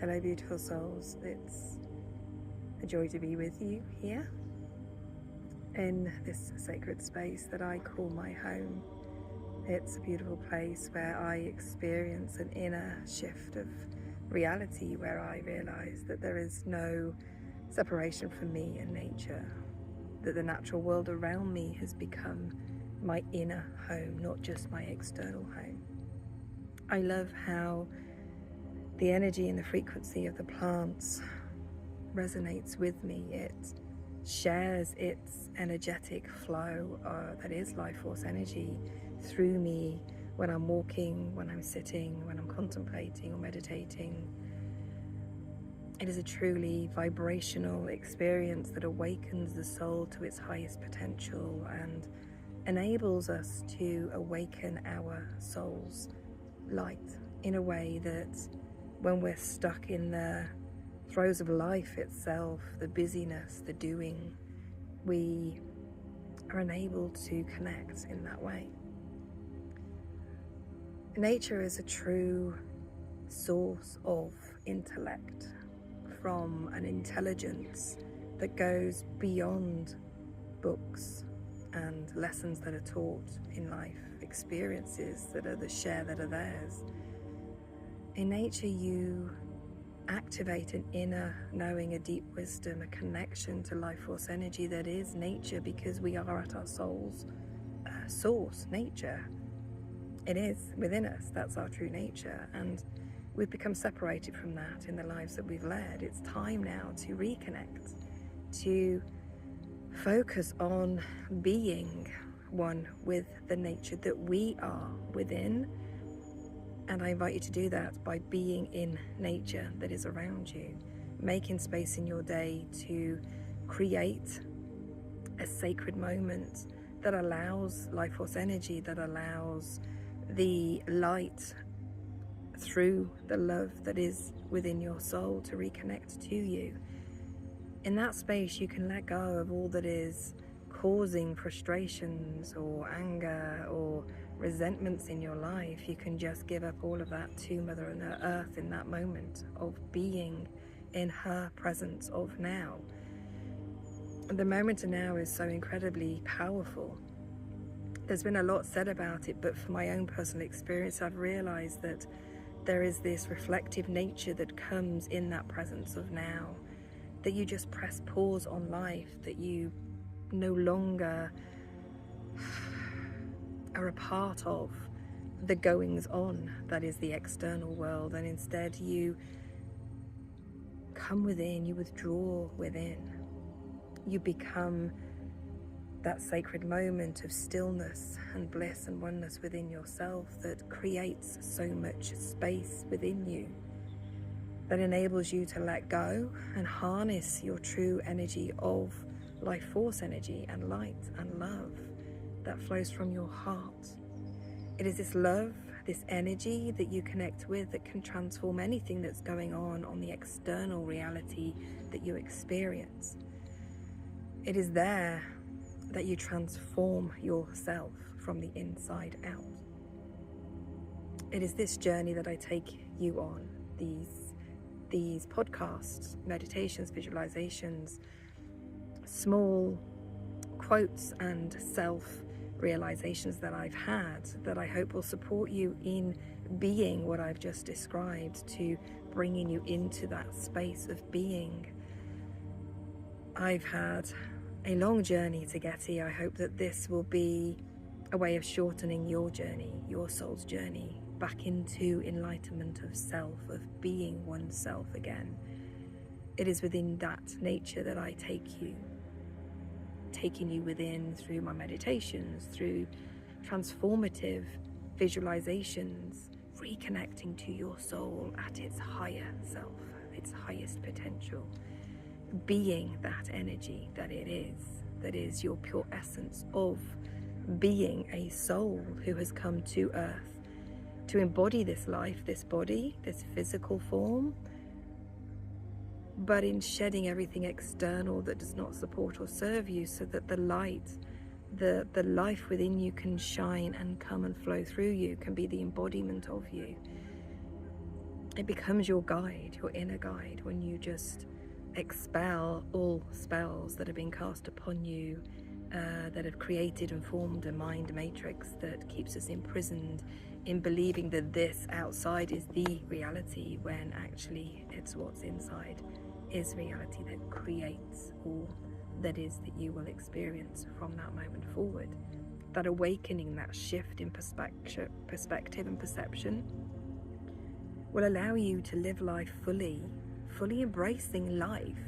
Hello, beautiful souls. It's a joy to be with you here in this sacred space that I call my home. It's a beautiful place where I experience an inner shift of reality, where I realize that there is no separation from me and nature, that the natural world around me has become my inner home, not just my external home. I love how the energy and the frequency of the plants resonates with me. It shares its energetic flow that is life force energy through me when I'm walking, when I'm sitting, when I'm contemplating or meditating. It is a truly vibrational experience that awakens the soul to its highest potential and enables us to awaken our soul's light in a way that when we're stuck in the throes of life itself, the busyness, the doing, we are unable to connect in that way. Nature is a true source of intellect, from an intelligence that goes beyond books and lessons that are taught in life, experiences that are theirs. In nature, you activate an inner knowing, a deep wisdom, a connection to life force energy that is nature, because we are at our soul's source, nature. It is within us. That's our true nature, and we've become separated from that in the lives that we've led. It's time now to reconnect, to focus on being one with the nature that we are within. And I invite you to do that by being in nature that is around you, making space in your day to create a sacred moment that allows life force energy, that allows the light through the love that is within your soul to reconnect to you. In that space, you can let go of all that is causing frustrations or anger or resentments in your life. You can just give up all of that to Mother Earth in that moment of being in her presence of now. The moment of now is so incredibly powerful. There's been a lot said about it, but for my own personal experience, I've realized that there is this reflective nature that comes in that presence of now, that you just press pause on life, that you no longer are a part of the goings on that is the external world, and instead you come within, you withdraw within, you become that sacred moment of stillness and bliss and oneness within yourself that creates so much space within you, that enables you to let go and harness your true energy of life force energy and light and love that flows from your heart. It is this love, this energy that you connect with that can transform anything that's going on the external reality that you experience. It is there that you transform yourself from the inside out. It is this journey that I take you on, these podcasts, meditations, visualizations, small quotes and self-realizations that I've had, that I hope will support you in being what I've just described, to bringing you into that space of being. I've had a long journey to get here. I hope that this will be a way of shortening your journey, your soul's journey, back into enlightenment of self, of being oneself again. It is within that nature that I take you, taking you within through my meditations, through transformative visualizations, reconnecting to your soul at its higher self, its highest potential, being that energy that is your pure essence of being a soul who has come to earth to embody this life, this body, this physical form, but in shedding everything external that does not support or serve you, so that the light, the life within you can shine and come and flow through you, can be the embodiment of you. It becomes your guide, your inner guide, when you just expel all spells that have been cast upon you, that have created and formed a mind matrix that keeps us imprisoned in believing that this outside is the reality, when actually it's what's inside is reality that creates all that is that you will experience from that moment forward. That awakening, that shift in perspective and perception will allow you to live life fully embracing life,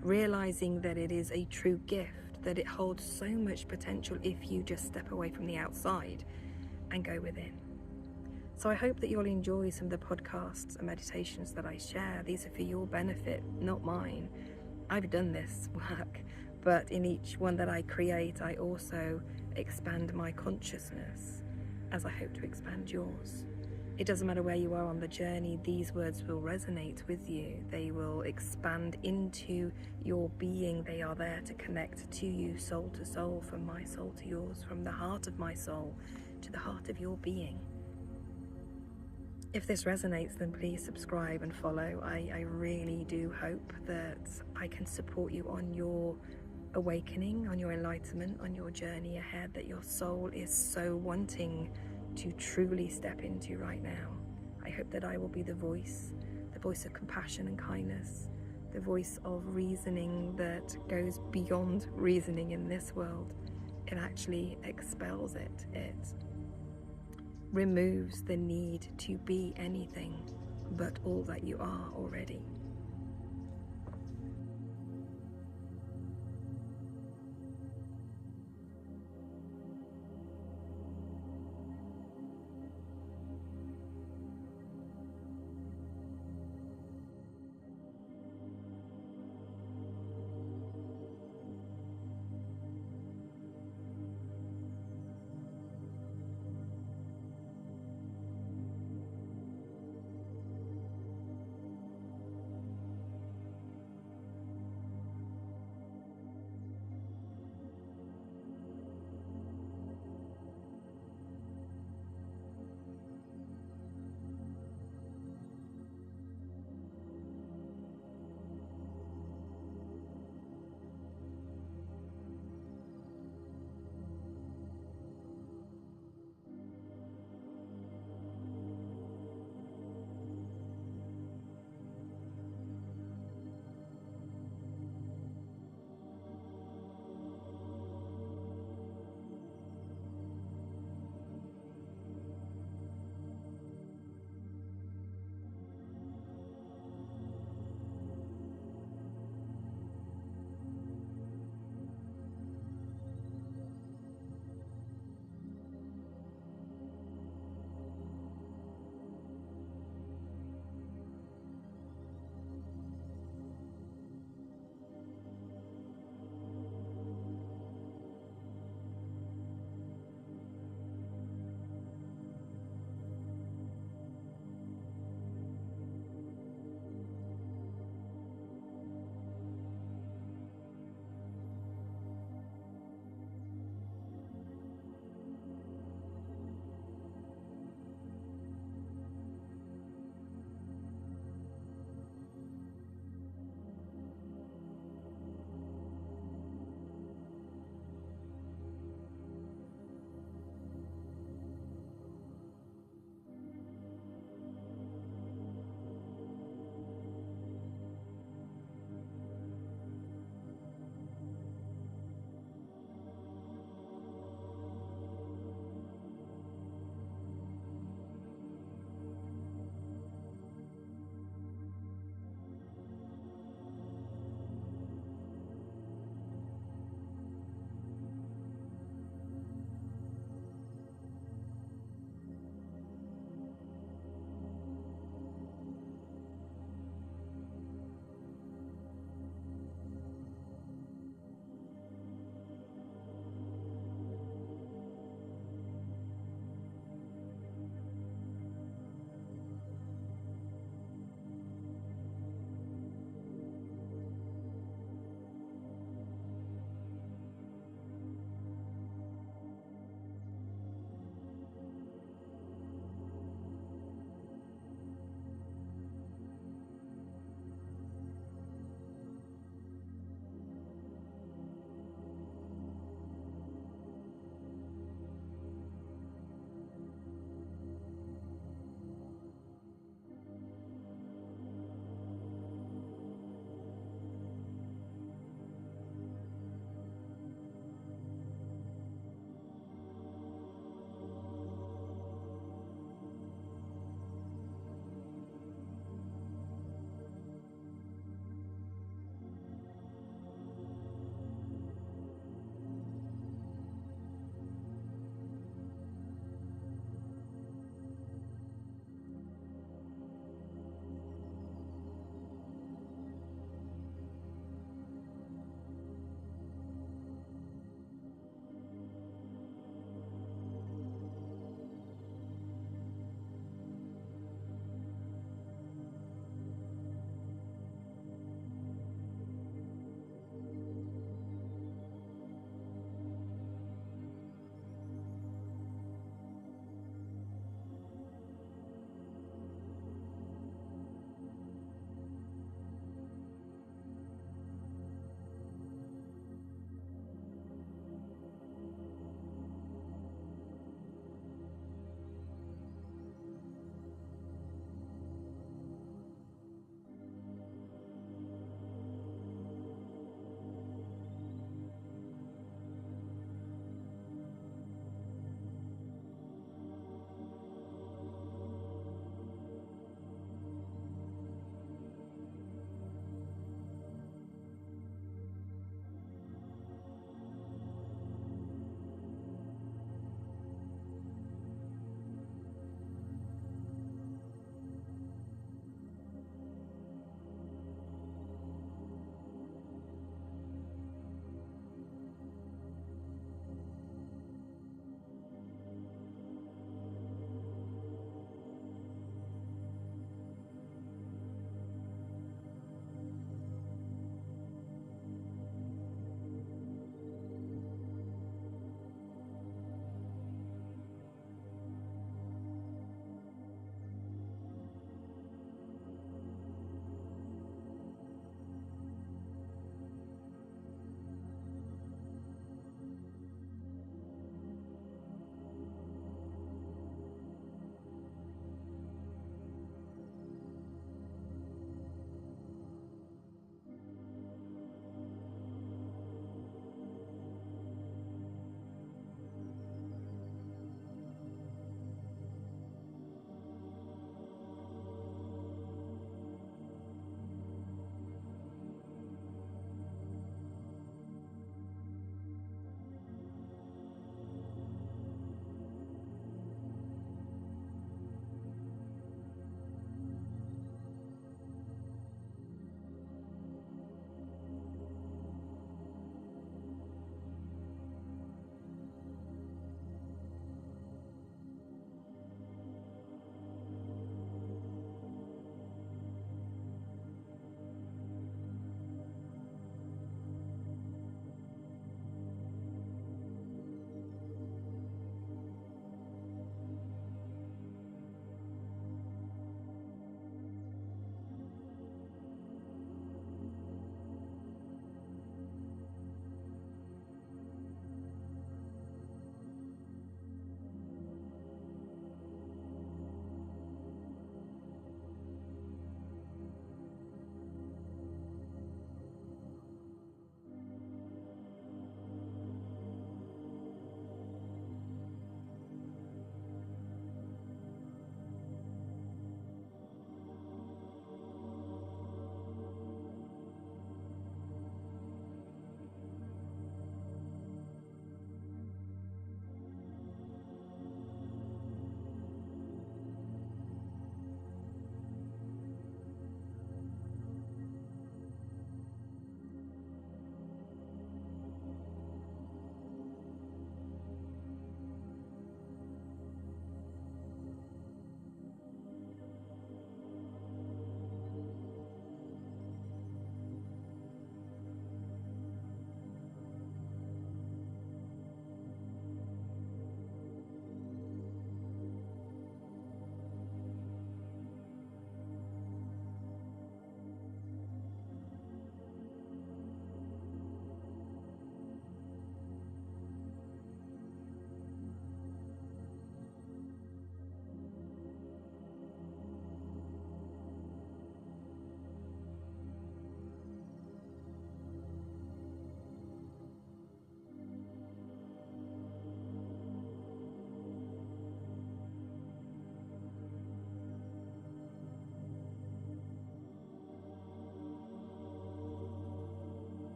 realizing that it is a true gift, that it holds so much potential if you just step away from the outside and go within. So I hope that you'll enjoy some of the podcasts and meditations that I share. These are for your benefit, not mine. I've done this work, but in each one that I create, I also expand my consciousness as I hope to expand yours. It doesn't matter where you are on the journey, these words will resonate with you. They will expand into your being. They are there to connect to you, soul to soul, from my soul to yours, from the heart of my soul to the heart of your being. If this resonates, then please subscribe and follow. I really do hope that I can support you on your awakening, on your enlightenment, on your journey ahead that your soul is so wanting to truly step into right now. I hope that I will be the voice of compassion and kindness, the voice of reasoning that goes beyond reasoning in this world. It actually expels it. It removes the need to be anything but all that you are already.